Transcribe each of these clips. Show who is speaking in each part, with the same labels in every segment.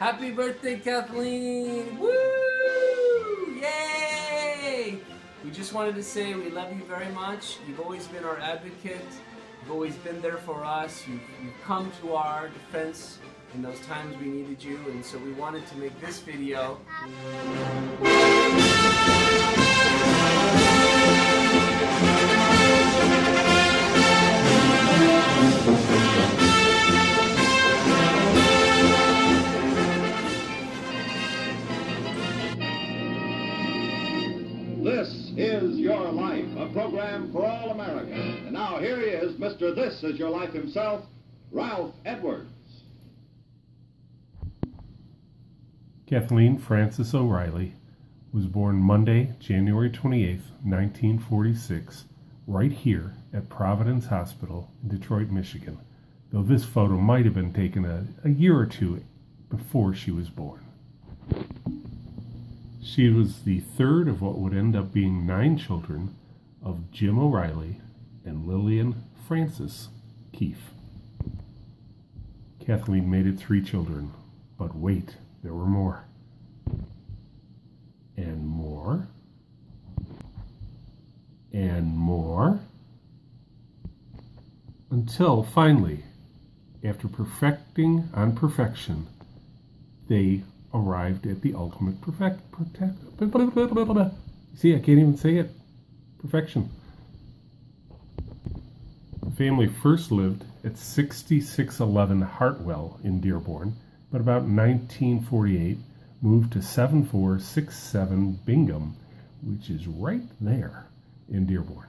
Speaker 1: Happy birthday, Kathleen! Woo! Yay! We just wanted to say we love you very much. You've always been our advocate. You've always been there for us. You've come to our defense in those times we needed you, and so we wanted to make this video.
Speaker 2: This is Your Life, a program for all America. And now here he is, Mr. This Is Your Life himself, Ralph Edwards.
Speaker 3: Kathleen Frances O'Reilly was born Monday, January 28, 1946, right here at Providence Hospital in Detroit, Michigan, though this photo might have been taken a year or two before she was born. She was the third of what would end up being 9 children of Jim O'Reilly and Lillian Frances Keefe. Kathleen made it 3 children, but wait, there were more. And more. And more. Until finally, after perfecting on perfection, they arrived at the ultimate See, I can't even say it. Perfection. The family first lived at 6611 Hartwell in Dearborn, but about 1948 moved to 7467 Bingham, which is right there in Dearborn.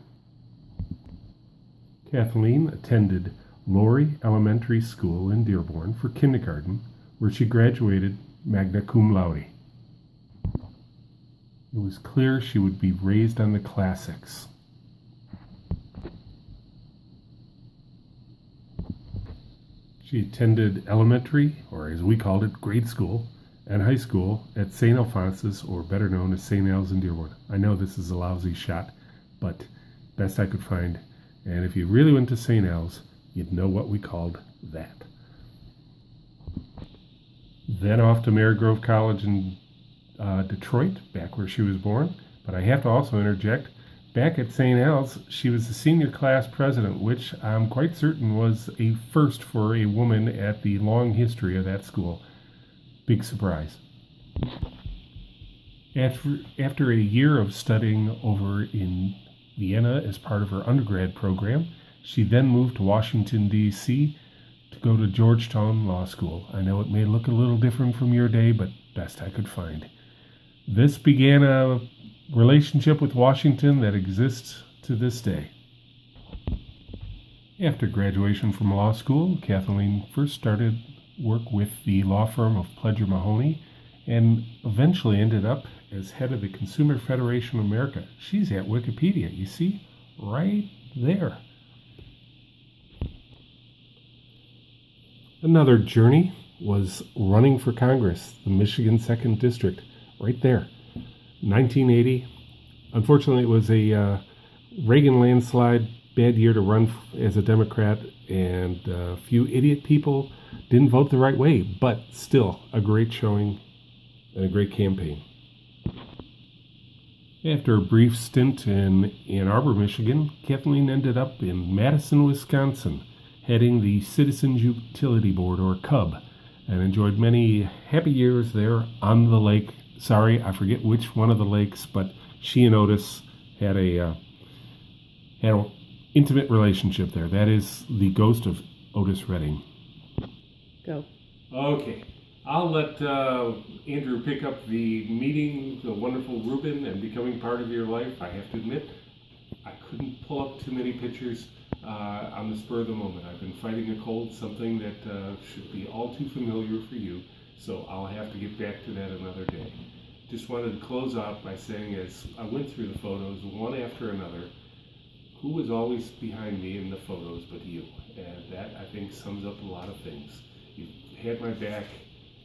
Speaker 3: Kathleen attended Laurie Elementary School in Dearborn for kindergarten, where she graduated magna cum laude. It was clear she would be raised on the classics. She attended elementary, or as we called it, grade school, and high school at St. Alphonsus, or better known as St. Al's in Dearborn. I know this is a lousy shot, but best I could find. And if you really went to St. Al's, you'd know what we called that. Then off to Marygrove College in Detroit, back where she was born. But I have to also interject, back at St. Al's, she was the senior class president, which I'm quite certain was a first for a woman at the long history of that school. Big surprise. After a year of studying over in Vienna as part of her undergrad program, she then moved to Washington, D.C., to go to Georgetown Law School. I know it may look a little different from your day, but best I could find. This began a relationship with Washington that exists to this day. After graduation from law school, Kathleen first started work with the law firm of Pledger Mahoney and eventually ended up as head of the Consumer Federation of America. She's at Wikipedia, you see, right there. Another journey was running for Congress, the Michigan 2nd District, right there. 1980. Unfortunately, it was a Reagan landslide, bad year to run as a Democrat, and a few idiot people didn't vote the right way, but still a great showing and a great campaign. After a brief stint in Ann Arbor, Michigan, Kathleen ended up in Madison, Wisconsin, heading the Citizens Utility Board, or CUB, and enjoyed many happy years there on the lake. Sorry, I forget which one of the lakes, but she and Otis had an intimate relationship there. That is the ghost of Otis Redding.
Speaker 4: Go.
Speaker 3: Okay, I'll let Andrew pick up the meeting, the wonderful Reuben, and becoming part of your life. I have to admit, I couldn't pull up too many pictures on the spur of the moment. I've been fighting a cold, something that should be all too familiar for you, so I'll have to get back to that another day. Just wanted to close out by saying, as I went through the photos one after another, who was always behind me in the photos but you? And that, I think, sums up a lot of things. You've had my back,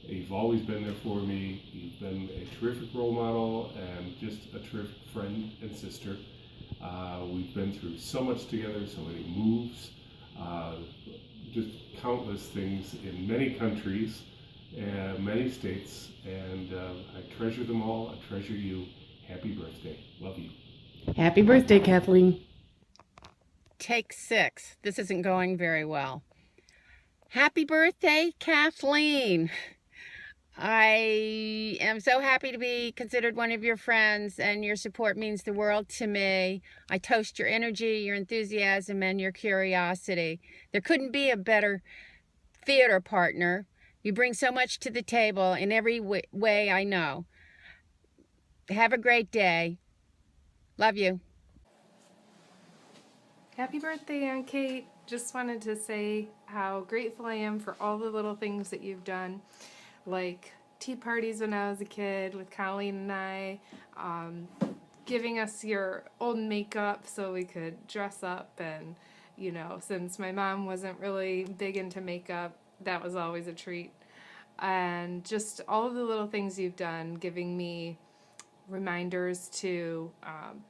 Speaker 3: you've always been there for me, you've been a terrific role model and just a terrific friend and sister. We've been through so much together, so many moves, just countless things in many countries, many states, and I treasure them all. I treasure you. Happy birthday. Love you.
Speaker 4: Happy birthday, Kathleen.
Speaker 5: Take 6. This isn't going very well. Happy birthday, Kathleen. I am so happy to be considered one of your friends, and your support means the world to me. I toast your energy, your enthusiasm, and your curiosity. There couldn't be a better theater partner. You bring so much to the table in every way I know. Have a great day. Love you.
Speaker 6: Happy birthday, Aunt Kate. Just wanted to say how grateful I am for all the little things that you've done, like tea parties when I was a kid with Colleen and I, giving us your old makeup so we could dress up, and, you know, since my mom wasn't really big into makeup, that was always a treat. And just all of the little things you've done, giving me reminders to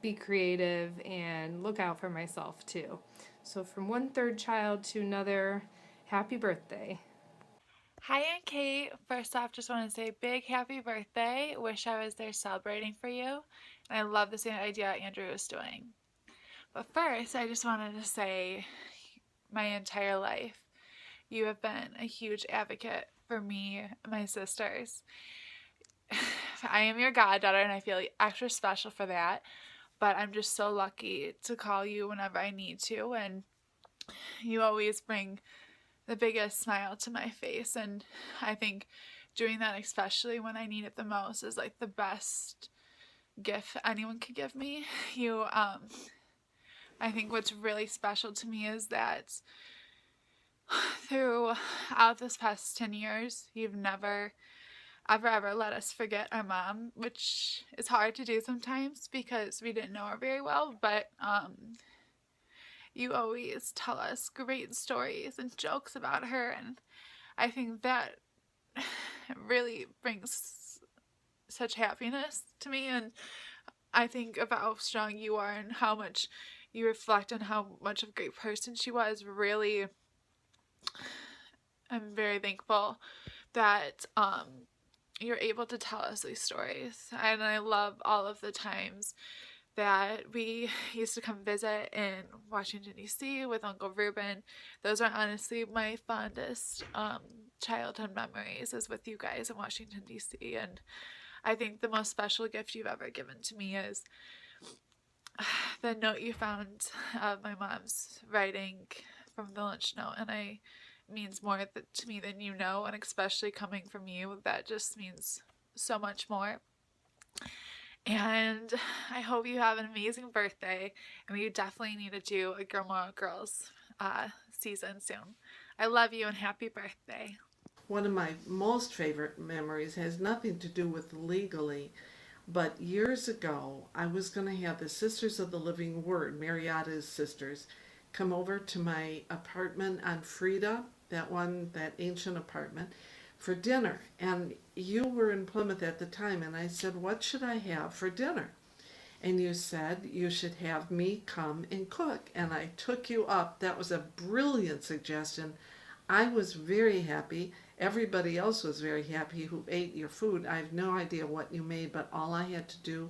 Speaker 6: be creative and look out for myself too. So from one third child to another, happy birthday.
Speaker 7: Hi, Aunt Kate. First off, just want to say big happy birthday. Wish I was there celebrating for you. And I love the same idea Andrew is doing. But first, I just wanted to say my entire life, you have been a huge advocate for me and my sisters. I am your goddaughter, and I feel extra special for that, but I'm just so lucky to call you whenever I need to, and you always bring the biggest smile to my face, and I think doing that, especially when I need it the most, is like the best gift anyone could give me. I think what's really special to me is that throughout this past 10 years, you've never ever let us forget our mom, which is hard to do sometimes because we didn't know her very well, but you always tell us great stories and jokes about her, and I think that really brings such happiness to me. And I think about how strong you are and how much you reflect on how much of a great person she was. Really, I'm very thankful that you're able to tell us these stories, and I love all of the times that we used to come visit in Washington, D.C. with Uncle Reuben. Those are honestly my fondest childhood memories, is with you guys in Washington, D.C. And I think the most special gift you've ever given to me is the note you found of my mom's writing from the lunch note, and it means more to me than you know, and especially coming from you, that just means so much more. And I hope you have an amazing birthday, and we definitely need to do a Gilmore Girls season soon. I love you and happy birthday.
Speaker 8: One of my most favorite memories has nothing to do with legally, but years ago I was going to have the Sisters of the Living Word, Mariotta's sisters, come over to my apartment on Frida, that ancient apartment, for dinner. And you were in Plymouth at the time, and I said, what should I have for dinner? And you said you should have me come and cook, and I took you up. That was a brilliant suggestion. I was very happy. Everybody else was very happy who ate your food. I have no idea what you made, but all I had to do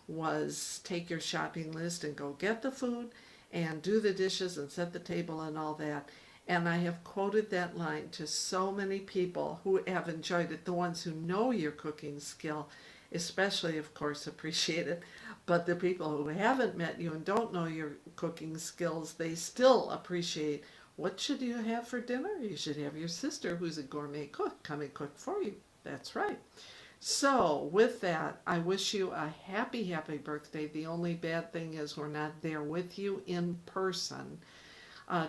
Speaker 8: was take your shopping list and go get the food and do the dishes and set the table and all that. And I have quoted that line to so many people who have enjoyed it. The ones who know your cooking skill, especially, of course, appreciate it. But the people who haven't met you and don't know your cooking skills, they still appreciate. What should you have for dinner? You should have your sister, who's a gourmet cook, come and cook for you. That's right. So with that, I wish you a happy, happy birthday. The only bad thing is we're not there with you in person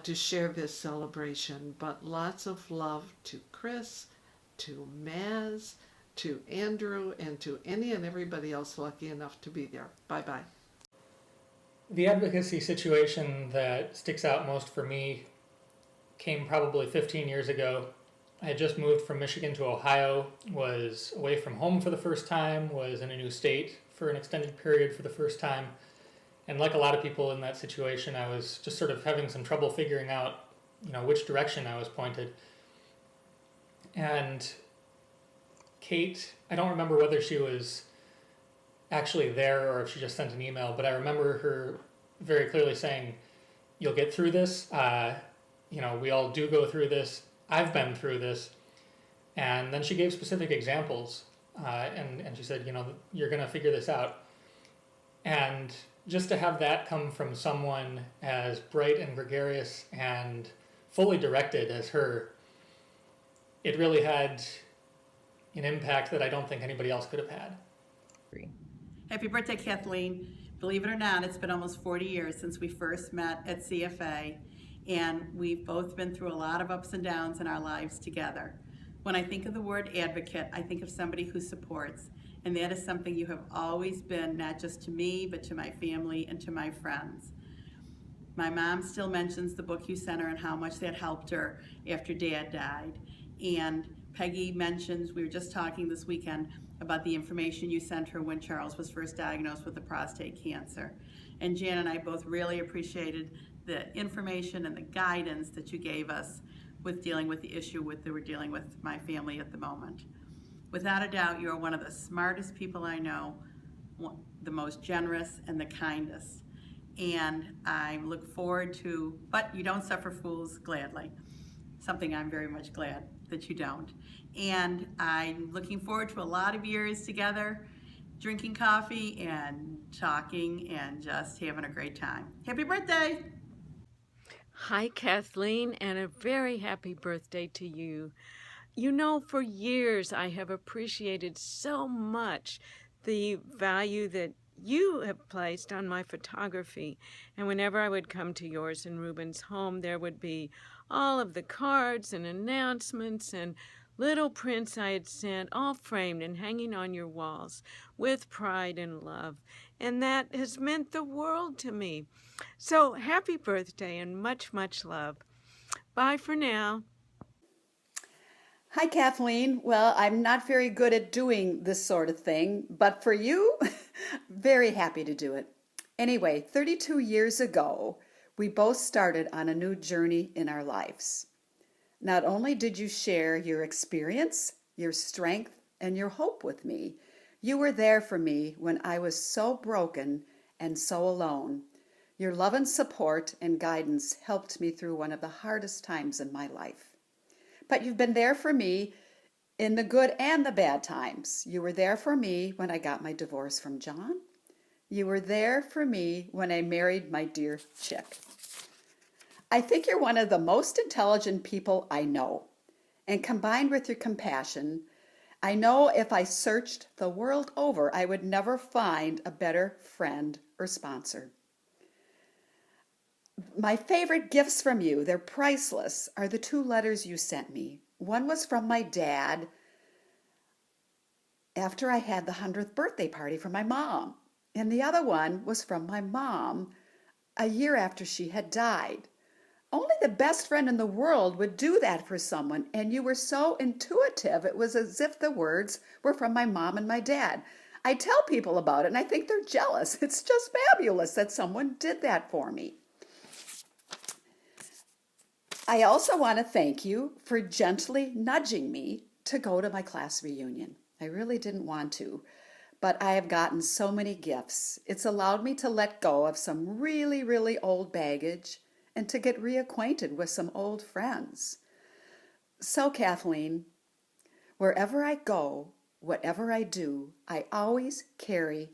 Speaker 8: to share this celebration, but lots of love to Chris, to Maz, to Andrew, and to any and everybody else lucky enough to be there. Bye-bye.
Speaker 9: The advocacy situation that sticks out most for me came probably 15 years ago. I had just moved from Michigan to Ohio, was away from home for the first time, was in a new state for an extended period for the first time. And like a lot of people in that situation, I was just sort of having some trouble figuring out, which direction I was pointed. And Kate, I don't remember whether she was actually there or if she just sent an email, but I remember her very clearly saying, you'll get through this. We all do go through this. I've been through this. And then she gave specific examples, and she said, you're going to figure this out. And just to have that come from someone as bright and gregarious and fully directed as her, it really had an impact that I don't think anybody else could have had.
Speaker 10: Happy birthday, Kathleen. Believe it or not, it's been almost 40 years since we first met at CFA, and we've both been through a lot of ups and downs in our lives together. When I think of the word advocate, I think of somebody who supports, and that is something you have always been, not just to me, but to my family and to my friends. My mom still mentions the book you sent her and how much that helped her after Dad died. And Peggy mentions, we were just talking this weekend about the information you sent her when Charles was first diagnosed with the prostate cancer. And Jan and I both really appreciated the information and the guidance that you gave us with dealing with the issue that we're dealing with my family at the moment. Without a doubt, you are one of the smartest people I know, the most generous and the kindest. And I look forward to, but you don't suffer fools gladly. Something I'm very much glad that you don't. And I'm looking forward to a lot of years together, drinking coffee and talking and just having a great time. Happy birthday!
Speaker 4: Hi, Kathleen, and a very happy birthday to you. For years I have appreciated so much the value that you have placed on my photography. And whenever I would come to yours and Ruben's home, there would be all of the cards and announcements and little prints I had sent, all framed and hanging on your walls with pride and love. And that has meant the world to me. So happy birthday and much, much love. Bye for now.
Speaker 11: Hi, Kathleen. Well, I'm not very good at doing this sort of thing, but for you, very happy to do it. Anyway, 32 years ago, we both started on a new journey in our lives. Not only did you share your experience, your strength, and your hope with me, you were there for me when I was so broken and so alone. Your love and support and guidance helped me through one of the hardest times in my life. But you've been there for me in the good and the bad times. You were there for me when I got my divorce from John. You were there for me when I married my dear Chick. I think you're one of the most intelligent people I know. And combined with your compassion, I know if I searched the world over, I would never find a better friend or sponsor. My favorite gifts from you, they're priceless, are the 2 letters you sent me. One was from my dad after I had the 100th birthday party for my mom. And the other one was from my mom a year after she had died. Only the best friend in the world would do that for someone, and you were so intuitive. It was as if the words were from my mom and my dad. I tell people about it, and I think they're jealous. It's just fabulous that someone did that for me. I also want to thank you for gently nudging me to go to my class reunion. I really didn't want to, but I have gotten so many gifts. It's allowed me to let go of some really, really old baggage and to get reacquainted with some old friends. So, Kathleen, wherever I go, whatever I do, I always carry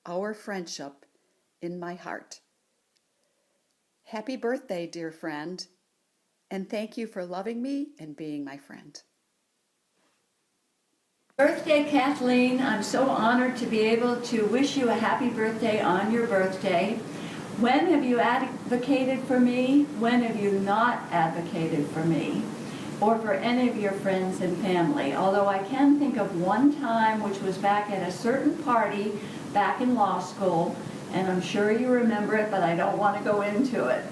Speaker 11: our friendship in my heart. Happy birthday, dear friend. And thank you for loving me and being my friend.
Speaker 12: Birthday, Kathleen. I'm so honored to be able to wish you a happy birthday on your birthday. When have you advocated for me? When have you not advocated for me? Or for any of your friends and family? Although I can think of one time, which was back at a certain party back in law school, and I'm sure you remember it, but I don't want to go into it.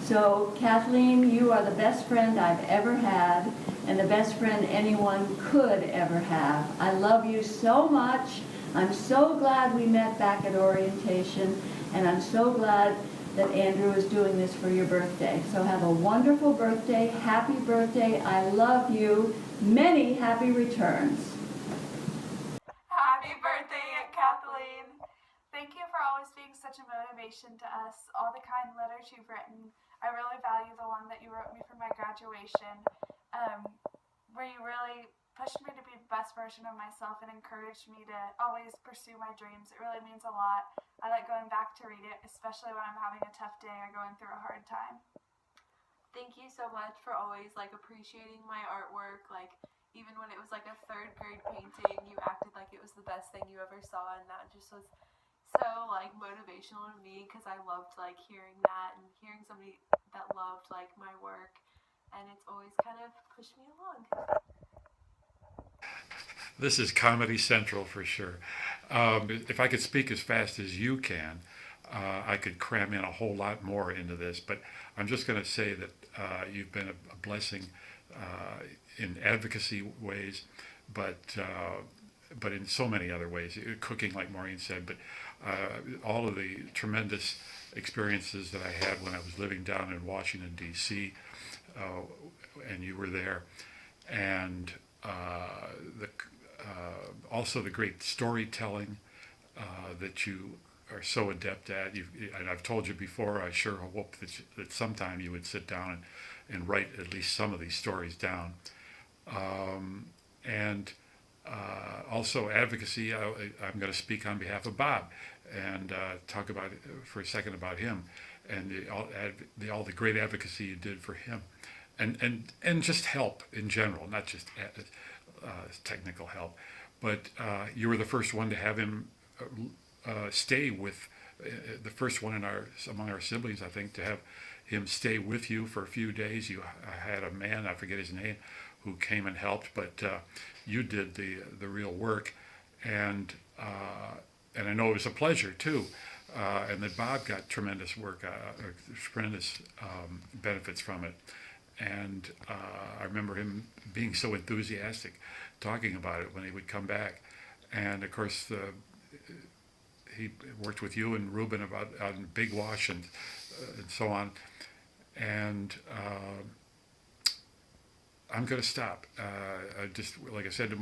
Speaker 12: So, Kathleen, you are the best friend I've ever had, and the best friend anyone could ever have. I love you so much. I'm so glad we met back at orientation, and I'm so glad that Andrew is doing this for your birthday. So have a wonderful birthday. Happy birthday. I love you. Many happy returns.
Speaker 7: such a motivation to us. All the kind letters you've written. I really value the one that you wrote me for my graduation, where you really pushed me to be the best version of myself and encouraged me to always pursue my dreams. It really means a lot. I like going back to read it, especially when I'm having a tough day or going through a hard time.
Speaker 13: Thank you so much for always appreciating my artwork. Even when it was a third grade painting, you acted like it was the best thing you ever saw, and that just was so motivational to me, because I loved hearing that and hearing somebody that loved my work, and it's always kind of pushed me along.
Speaker 14: This is Comedy Central for sure. If I could speak as fast as you can, I could cram in a whole lot more into this, but I'm just going to say that you've been a blessing in advocacy ways, but in so many other ways. Cooking, like Maureen said, but all of the tremendous experiences that I had when I was living down in Washington, D.C., and you were there, and also the great storytelling that you are so adept at. And I've told you before, I sure hope that sometime you would sit down and write at least some of these stories down. And also advocacy. I'm going to speak on behalf of Bob and talk about for a second about him and all the great advocacy you did for him, and just help in general, not just technical help. But you were the first one to have him stay with, the first one among our siblings, I think, to have him stay with you for a few days. You had a man, I forget his name, who came and helped, but you did the real work, and I know it was a pleasure too, and that Bob got tremendous work, tremendous benefits from it. And I remember him being so enthusiastic, talking about it when he would come back. And of course, he worked with you and Ruben on Big Wash and so on. And I'm going to stop. I just, like I said,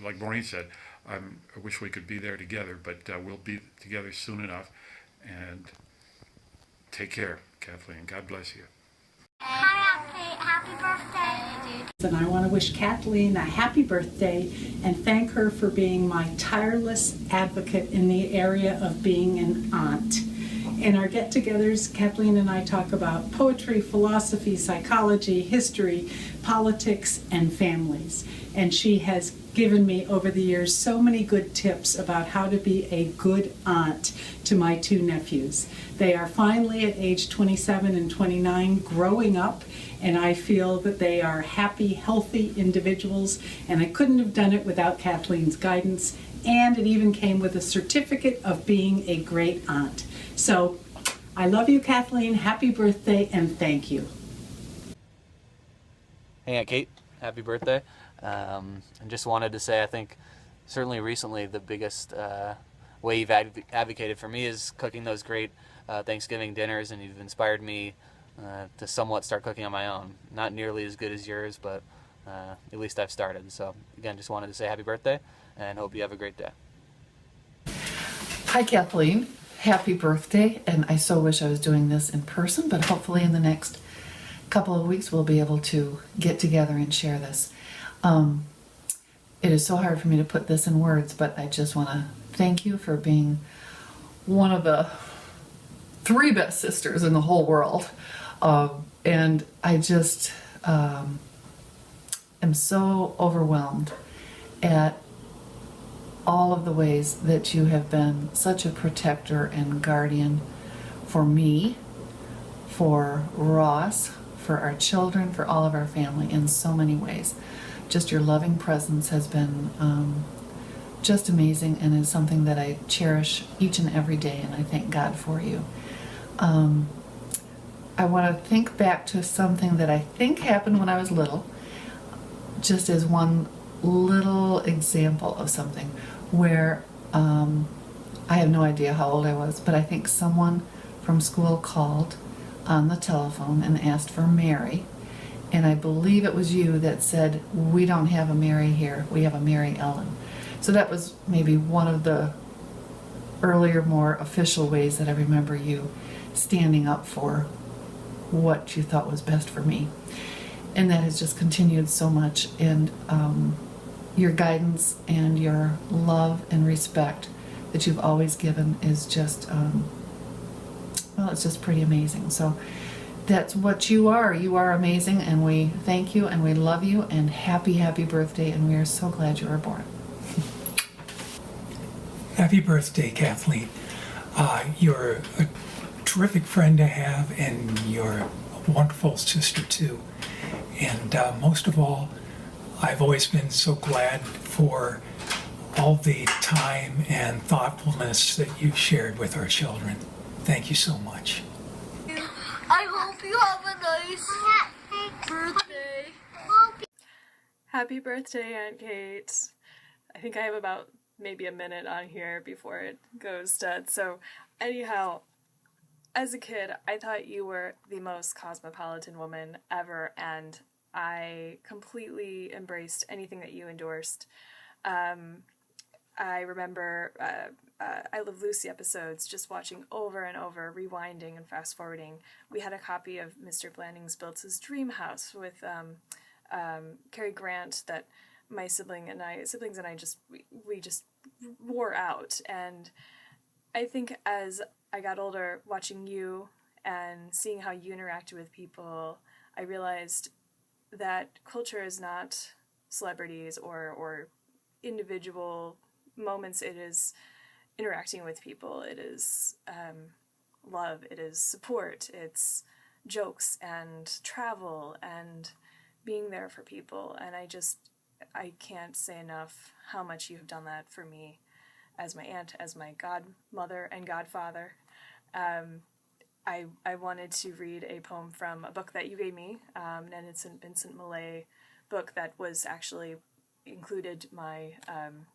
Speaker 14: like Maureen said, I wish we could be there together, but we'll be together soon enough. And take care, Kathleen. God bless you.
Speaker 15: Happy birthday.
Speaker 16: And I want to wish Kathleen a happy birthday and thank her for being my tireless advocate in the area of being an aunt. In our get-togethers, Kathleen and I talk about poetry, philosophy, psychology, history, politics, and families. And she has given me over the years so many good tips about how to be a good aunt to my two nephews. They are finally at age 27 and 29 growing up, and I feel that they are happy, healthy individuals, and I couldn't have done it without Kathleen's guidance, and it even came with a certificate of being a great aunt. So I love you, Kathleen. Happy birthday, and thank you.
Speaker 17: Hey, Aunt Kate. Happy birthday. And just wanted to say, I think certainly recently the biggest way you've advocated for me is cooking those great Thanksgiving dinners, and you've inspired me to somewhat start cooking on my own. Not nearly as good as yours, but at least I've started. So again, just wanted to say happy birthday and hope you have a great day.
Speaker 18: Hi, Kathleen. Happy birthday. And I so wish I was doing this in person, but hopefully in the next couple of weeks we'll be able to get together and share this. It is so hard for me to put this in words, but I just want to thank you for being one of the 3 best sisters in the whole world. And I just am so overwhelmed at all of the ways that you have been such a protector and guardian for me, for Ross, for our children, for all of our family in so many ways. Just your loving presence has been just amazing and is something that I cherish each and every day, and I thank God for you. I want to think back to something that I think happened when I was little, just as one little example of something where I have no idea how old I was, but I think someone from school called on the telephone and asked for Mary, and I believe it was you that said, "We don't have a Mary here, we have a Mary Ellen." So that was maybe one of the earlier, more official ways that I remember you standing up for what you thought was best for me. And that has just continued so much. And your guidance and your love and respect that you've always given is just, well, it's just pretty amazing. So that's what you are. You are amazing, and we thank you and we love you, and happy, happy birthday, and we are so glad you were born.
Speaker 19: Happy birthday, Kathleen. You're a terrific friend to have, and you're a wonderful sister too. And most of all, I've always been so glad for all the time and thoughtfulness that you've shared with our children. Thank you so much.
Speaker 20: I hope you have a nice birthday.
Speaker 21: Happy birthday, Aunt Kate. I think I have about maybe a minute on here before it goes dead. So anyhow, as a kid, I thought you were the most cosmopolitan woman ever, and I completely embraced anything that you endorsed. I remember I Love Lucy episodes, just watching over and over, rewinding and fast forwarding. We had a copy of Mr. Blanding's Built His Dream House with Cary Grant that my siblings and I just we just wore out. And I think as I got older, watching you and seeing how you interacted with people, I realized that culture is not celebrities or individual moments. It is interacting with people. It is love. It is support. It's jokes and travel and being there for people. And I can't say enough how much you have done that for me as my aunt, as my godmother and godfather. I wanted to read a poem from a book that you gave me, and it's an Vincent Millay book that was actually included my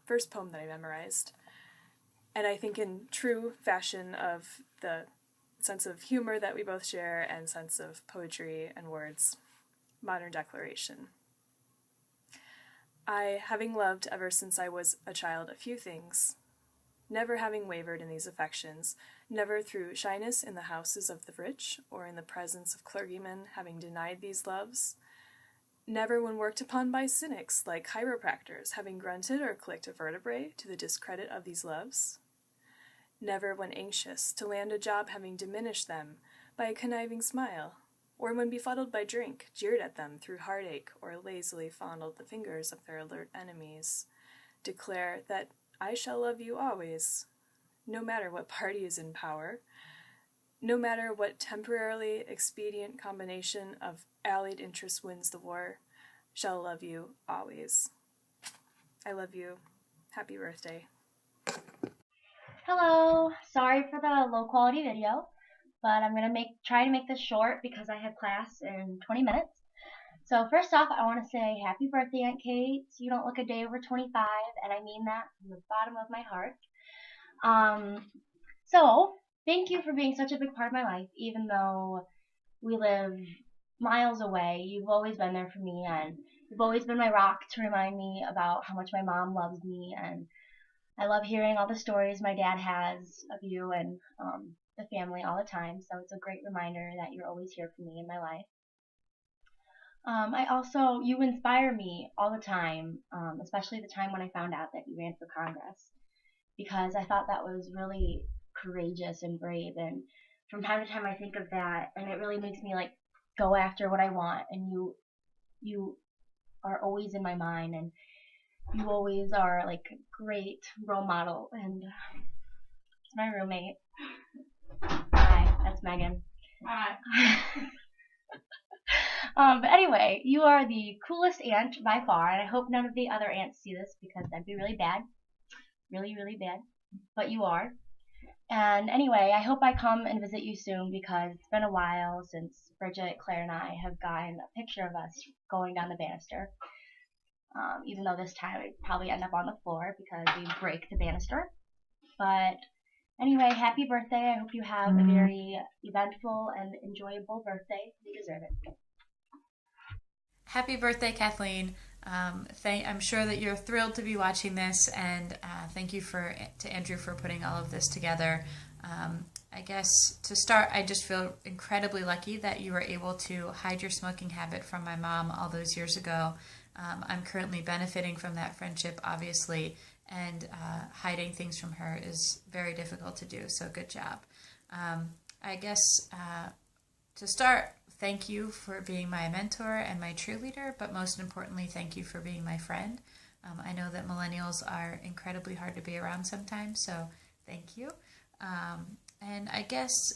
Speaker 21: first poem that I memorized. And I think in true fashion of the sense of humor that we both share and sense of poetry and words, Modern Declaration. I, having loved ever since I was a child a few things, never having wavered in these affections, never through shyness in the houses of the rich, or in the presence of clergymen having denied these loves, never when worked upon by cynics like chiropractors having grunted or clicked a vertebrae to the discredit of these loves, never when anxious to land a job having diminished them by a conniving smile, or when befuddled by drink, jeered at them through heartache, or lazily fondled the fingers of their alert enemies, declare that I shall love you always, no matter what party is in power, no matter what temporarily expedient combination of allied interests wins the war, shall love you always. I love you. Happy birthday.
Speaker 22: Hello, sorry for the low quality video, but I'm gonna try to make this short because I have class in 20 minutes. So first off, I want to say happy birthday, Aunt Kate. You don't look a day over 25, and I mean that from the bottom of my heart. So thank you for being such a big part of my life, even though we live miles away. You've always been there for me, and you've always been my rock to remind me about how much my mom loves me, and I love hearing all the stories my dad has of you and the family all the time, so it's a great reminder that you're always here for me in my life. You inspire me all the time, especially the time when I found out that you ran for Congress, because I thought that was really courageous and brave, and from time to time I think of that, and it really makes me like go after what I want, and you are always in my mind, and you always are like a great role model. And it's my roommate. Hi, that's Megan. Hi. But anyway, you are the coolest aunt by far, and I hope none of the other aunts see this because that'd be really bad. Really, really bad. But you are. And anyway, I hope I come and visit you soon because it's been a while since Bridget, Claire, and I have gotten a picture of us going down the banister. Even though this time we'd probably end up on the floor because we break the banister. But anyway, happy birthday. I hope you have a very eventful and enjoyable birthday. You deserve it.
Speaker 23: Happy birthday, Kathleen.
Speaker 1: I'm sure that you're thrilled to be watching this, and thank you to Andrew for putting all of this together. I guess to start, I just feel incredibly lucky that you were able to hide your smoking habit from my mom all those years ago. I'm currently benefiting from that friendship, obviously, and hiding things from her is very difficult to do, so good job. I guess to start, thank you for being my mentor and my cheerleader, but most importantly, thank you for being my friend. I know that millennials are incredibly hard to be around sometimes, so thank you. And I guess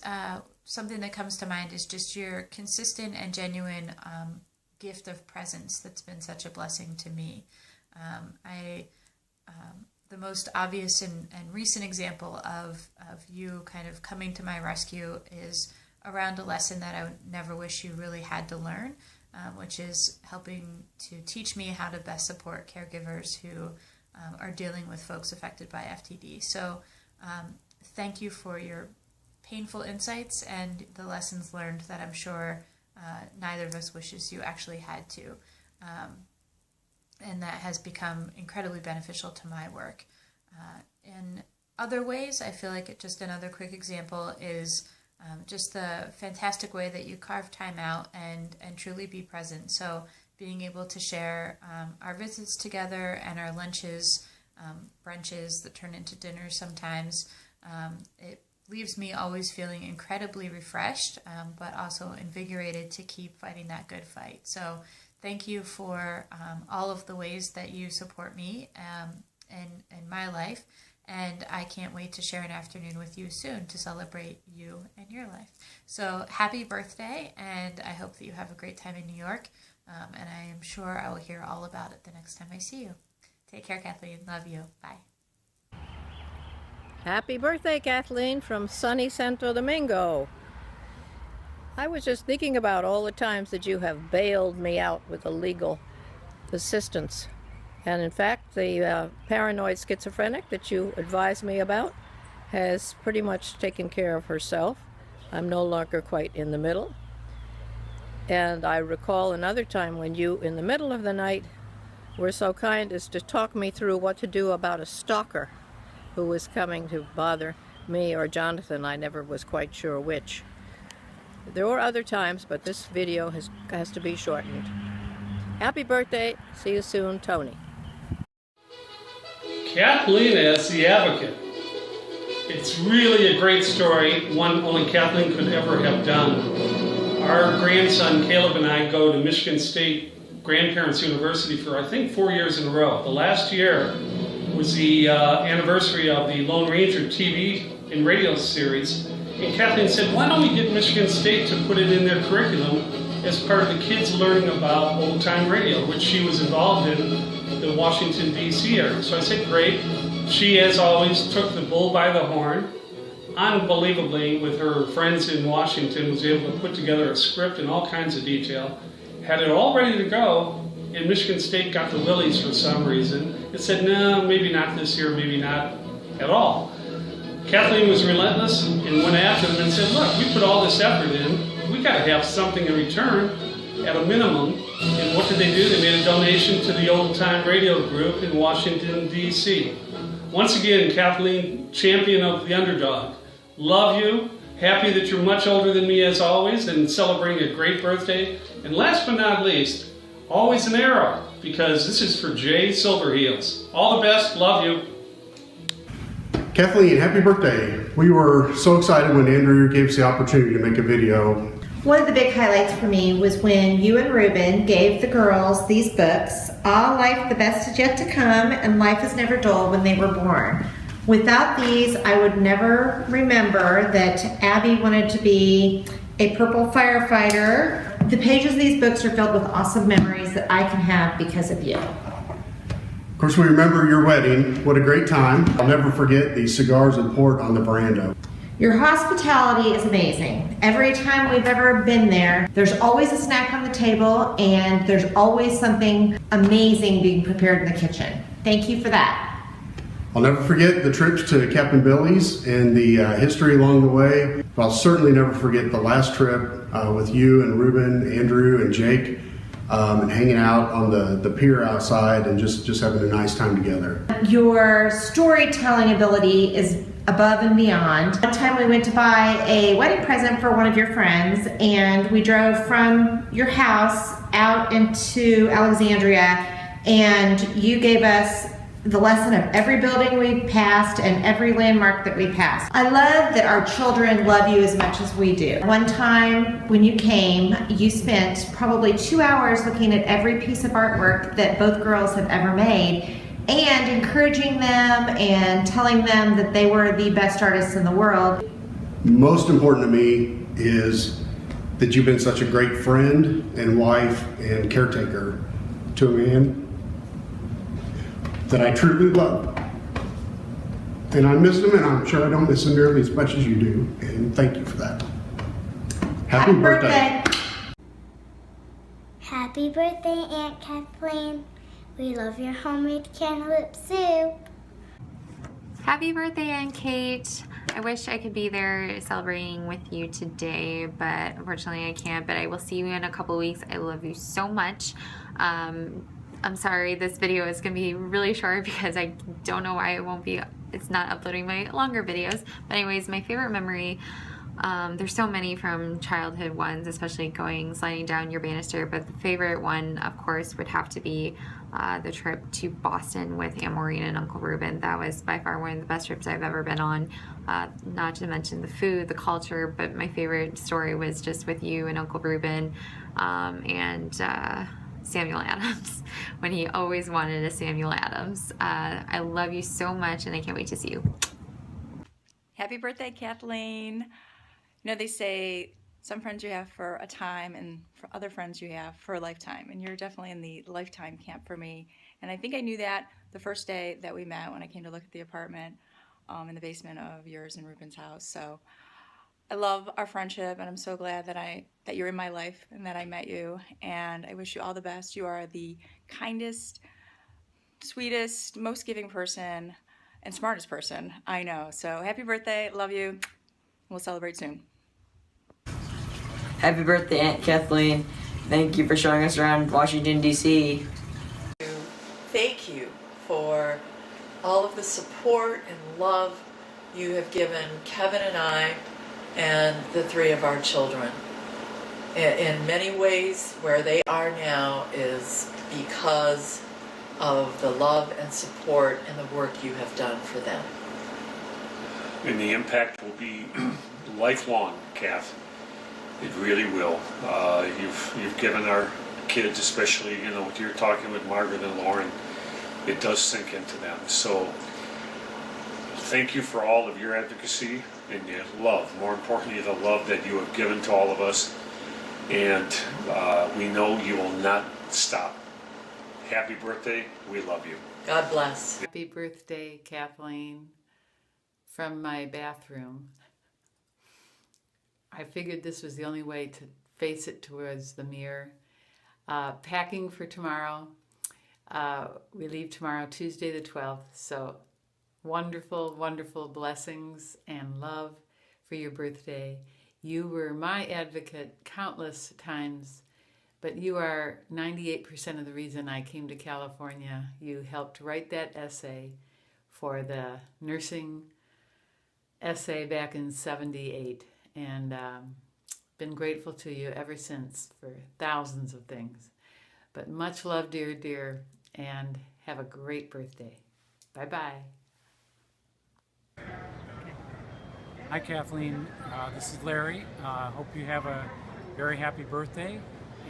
Speaker 1: something that comes to mind is just your consistent and genuine gift of presence that's been such a blessing to me. The most obvious and recent example of you kind of coming to my rescue is around a lesson that I would never wish you really had to learn, which is helping to teach me how to best support caregivers who are dealing with folks affected by FTD. So thank you for your painful insights and the lessons learned that I'm sure neither of us wishes you actually had to. And that has become incredibly beneficial to my work. In other ways, I feel like just another quick example is just the fantastic way that you carve time out and truly be present. So being able to share our visits together and our lunches, brunches that turn into dinners sometimes, it leaves me always feeling incredibly refreshed, but also invigorated to keep fighting that good fight. So thank you for all of the ways that you support me in my life, and I can't wait to share an afternoon with you soon to celebrate you and your life. So happy birthday, and I hope that you have a great time in New York, and I am sure I will hear all about it the next time I see you. Take care, Kathleen. Love you. Bye.
Speaker 2: Happy birthday, Kathleen, from sunny Santo Domingo. I was just thinking about all the times that you have bailed me out with legal assistance. And in fact, the paranoid schizophrenic that you advised me about has pretty much taken care of herself. I'm no longer quite in the middle. And I recall another time when you, in the middle of the night, were so kind as to talk me through what to do about a stalker who was coming to bother me or Jonathan. I never was quite sure which. There were other times, but this video has to be shortened. Happy birthday. See you soon, Tony.
Speaker 23: Kathleen as the advocate. It's really a great story, one only Kathleen could ever have done. Our grandson Caleb and I go to Michigan State Grandparents University for I think 4 years in a row. The last year was the anniversary of the Lone Ranger TV and radio series, and Kathleen said, why don't we get Michigan State to put it in their curriculum as part of the kids learning about old-time radio, which she was involved in the Washington, D.C. area. So I said, great. She, as always, took the bull by the horn. Unbelievably, with her friends in Washington, was able to put together a script in all kinds of detail. Had it all ready to go, and Michigan State got the willies for some reason. It said, no, maybe not this year, maybe not at all. Kathleen was relentless and went after them and said, look, we put all this effort in. We got to have something in return at a minimum. And what did they do? They made a donation to the Old Time Radio Group in Washington, D.C. Once again, Kathleen, champion of the underdog. Love you. Happy that you're much older than me as always and celebrating a great birthday. And last but not least, always an arrow, because this is for Jay Silverheels. All the best. Love you.
Speaker 24: Kathleen, happy birthday. We were so excited when Andrew gave us the opportunity to make a video.
Speaker 25: One of the big highlights for me was when you and Ruben gave the girls these books, All Life the Best Is Yet to Come and Life Is Never Dull, when they were born. Without these, I would never remember that Abby wanted to be a purple firefighter. The pages of these books are filled with awesome memories that I can have because of you.
Speaker 24: Of course, we remember your wedding. What a great time. I'll never forget the cigars and port on the veranda.
Speaker 25: Your hospitality is amazing. Every time we've ever been there, there's always a snack on the table and there's always something amazing being prepared in the kitchen. Thank you for that.
Speaker 24: I'll never forget the trips to Captain Billy's and the history along the way. But I'll certainly never forget the last trip with you and Ruben, Andrew, and Jake and hanging out on the pier outside and just having a nice time together.
Speaker 25: Your storytelling ability is above and beyond. One time we went to buy a wedding present for one of your friends, and we drove from your house out into Alexandria, and you gave us the lesson of every building we passed and every landmark that we passed. I love that our children love you as much as we do. One time when you came, you spent probably 2 hours looking at every piece of artwork that both girls have ever made and encouraging them and telling them that they were the best artists in the world.
Speaker 24: Most important to me is that you've been such a great friend and wife and caretaker to a man that I truly love. And I miss him, and I'm sure I don't miss him nearly as much as you do, and thank you for that. Happy birthday.
Speaker 15: Happy birthday, Aunt Kathleen. We love your homemade cantaloupe soup.
Speaker 3: Happy birthday, Aunt Kate. I wish I could be there celebrating with you today, but unfortunately I can't, but I will see you in a couple weeks. I love you so much. I'm sorry this video is going to be really short because I don't know why it's not uploading my longer videos. But anyways, my favorite memory, there's so many from childhood ones, especially sliding down your banister, but the favorite one, of course, would have to be the trip to Boston with Aunt Maureen and Uncle Reuben. That was by far one of the best trips I've ever been on, not to mention the food, the culture, but my favorite story was just with you and Uncle Reuben and Samuel Adams, when he always wanted a Samuel Adams. I love you so much, and I can't wait to see you.
Speaker 5: Happy birthday, Kathleen. You know, they say some friends you have for a time and for other friends you have for a lifetime, and you're definitely in the lifetime camp for me. And I think I knew that the first day that we met when I came to look at the apartment in the basement of yours and Reuben's house. So I love our friendship, and I'm so glad that you're in my life and that I met you, and I wish you all the best. You are the kindest, sweetest, most giving person and smartest person I know. So happy birthday, love you. We'll celebrate soon.
Speaker 6: Happy birthday, Aunt Kathleen. Thank you for showing us around Washington, D.C.
Speaker 8: Thank you for all of the support and love you have given Kevin and I and the three of our children. In many ways, where they are now is because of the love and support and the work you have done for them.
Speaker 23: And the impact will be lifelong, Kath. It really will. You've given our kids, especially, you know, you're talking with Margaret and Lauren, it does sink into them. So thank you for all of your advocacy and your love, more importantly, the love that you have given to all of us. And we know you will not stop. Happy birthday. We love you.
Speaker 8: God bless.
Speaker 9: Happy birthday, Kathleen, from my bathroom. I figured this was the only way to face it towards the mirror. Packing for tomorrow. We leave tomorrow, Tuesday the 12th. So wonderful, wonderful blessings and love for your birthday. You were my advocate countless times, but you are 98% of the reason I came to California. You helped write that essay for the nursing essay back in '78, and been grateful to you ever since for thousands of things. But much love, dear, dear, and have a great birthday. Bye-bye.
Speaker 26: Hi, Kathleen. This is Larry. Hope you have a very happy birthday,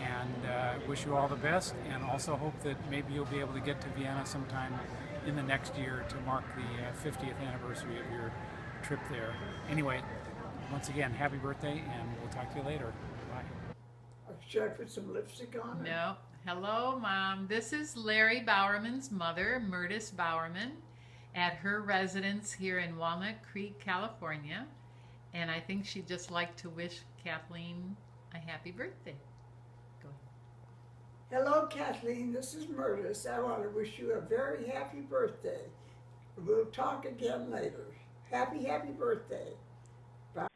Speaker 26: and wish you all the best, and also hope that maybe you'll be able to get to Vienna sometime in the next year to mark the 50th anniversary of your trip there. Anyway, once again, happy birthday, and we'll talk to you later. Bye.
Speaker 27: Should I put some lipstick on?
Speaker 26: No.
Speaker 9: Hello, Mom. This is Larry Bowerman's mother, Murtis Bowerman, at her residence here in Walnut Creek, California. And I think she'd just like to wish Kathleen a happy birthday. Go ahead.
Speaker 27: Hello, Kathleen. This is Murtis. I want to wish you a very happy birthday. We'll talk again later. Happy birthday. Bye.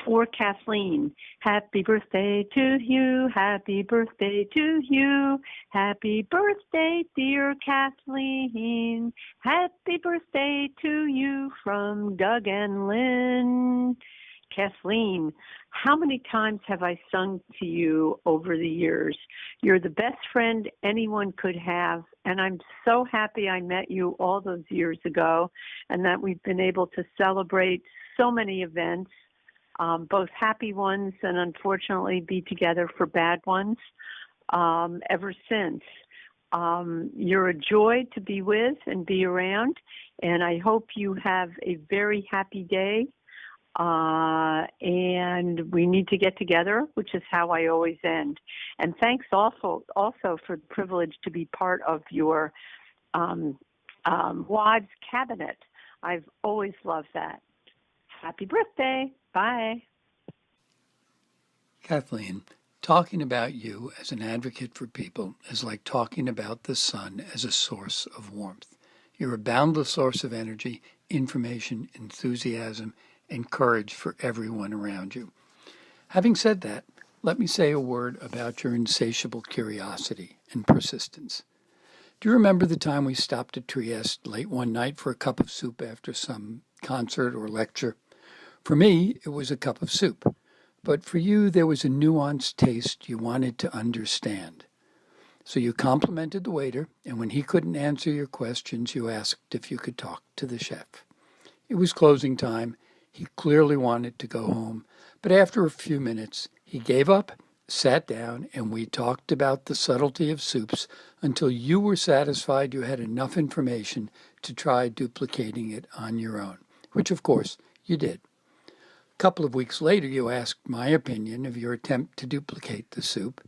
Speaker 4: for Kathleen. Happy birthday to you. Happy birthday to you. Happy birthday, dear Kathleen. Happy birthday to you from Doug and Lynn. Kathleen, how many times have I sung to you over the years? You're the best friend anyone could have, and I'm so happy I met you all those years ago and that we've been able to celebrate so many events, both happy ones and unfortunately be together for bad ones ever since. You're a joy to be with and be around, and I hope you have a very happy day. And we need to get together, which is how I always end. And thanks also for the privilege to be part of your wives' cabinet. I've always loved that. Happy birthday. Bye.
Speaker 7: Kathleen, talking about you as an advocate for people is like talking about the sun as a source of warmth. You're a boundless source of energy, information, enthusiasm, and courage for everyone around you. Having said that, let me say a word about your insatiable curiosity and persistence. Do you remember the time we stopped at Trieste late one night for a cup of soup after some concert or lecture? For me, it was a cup of soup, but for you, there was a nuanced taste you wanted to understand. So you complimented the waiter, and when he couldn't answer your questions, you asked if you could talk to the chef. It was closing time. He clearly wanted to go home, but after a few minutes, he gave up, sat down, and we talked about the subtlety of soups until you were satisfied you had enough information to try duplicating it on your own, which of course you did. A couple of weeks later, you asked my opinion of your attempt to duplicate the soup,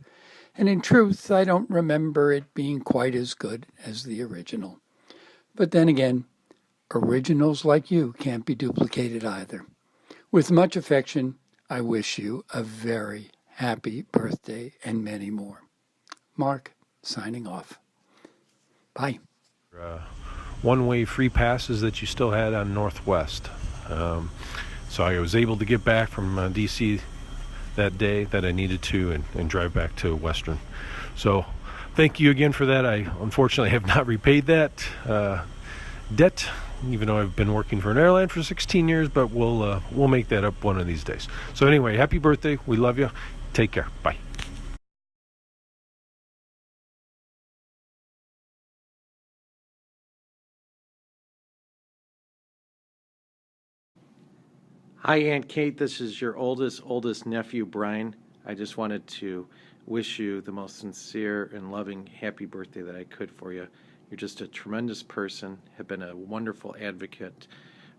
Speaker 7: and in truth, I don't remember it being quite as good as the original. But then again, originals like you can't be duplicated either. With much affection, I wish you a very happy birthday and many more. Mark, signing off. Bye.
Speaker 10: One-way free passes that you still had on Northwest. So I was able to get back from D.C. that day that I needed to and drive back to Western. So thank you again for that. I unfortunately have not repaid that debt, even though I've been working for an airline for 16 years, but we'll make that up one of these days. So anyway, happy birthday. We love you. Take care. Bye.
Speaker 11: Hi, Aunt Kate. This is your oldest nephew, Brian. I just wanted to wish you the most sincere and loving happy birthday that I could for you. You're just a tremendous person, have been a wonderful advocate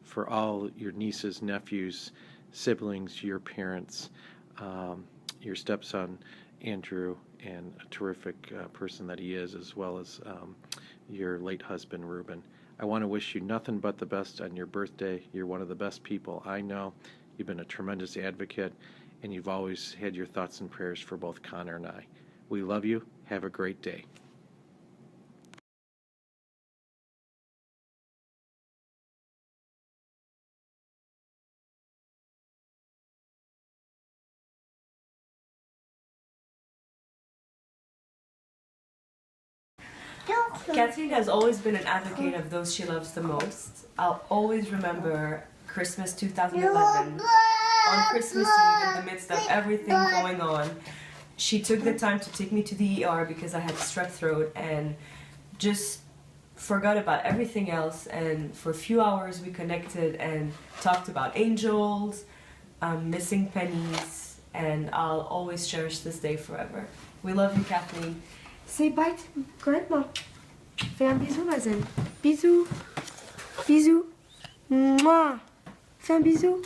Speaker 11: for all your nieces, nephews, siblings, your parents, your stepson, Andrew, and a terrific person that he is, as well as your late husband, Reuben. I want to wish you nothing but the best on your birthday. You're one of the best people I know. You've been a tremendous advocate, and you've always had your thoughts and prayers for both Connor and I. We love you. Have a great day.
Speaker 12: Kathleen has always been an advocate of those she loves the most. I'll always remember Christmas 2011. On Christmas Eve, in the midst of everything going on, she took the time to take me to the ER because I had strep throat and just forgot about everything else. And for a few hours we connected and talked about angels, missing pennies, and I'll always cherish this day forever. We love you, Kathleen. Say bye to Grandma. Fais un bisou, Mazen. Bisous. Bisous. Mouah. Fais un bisou.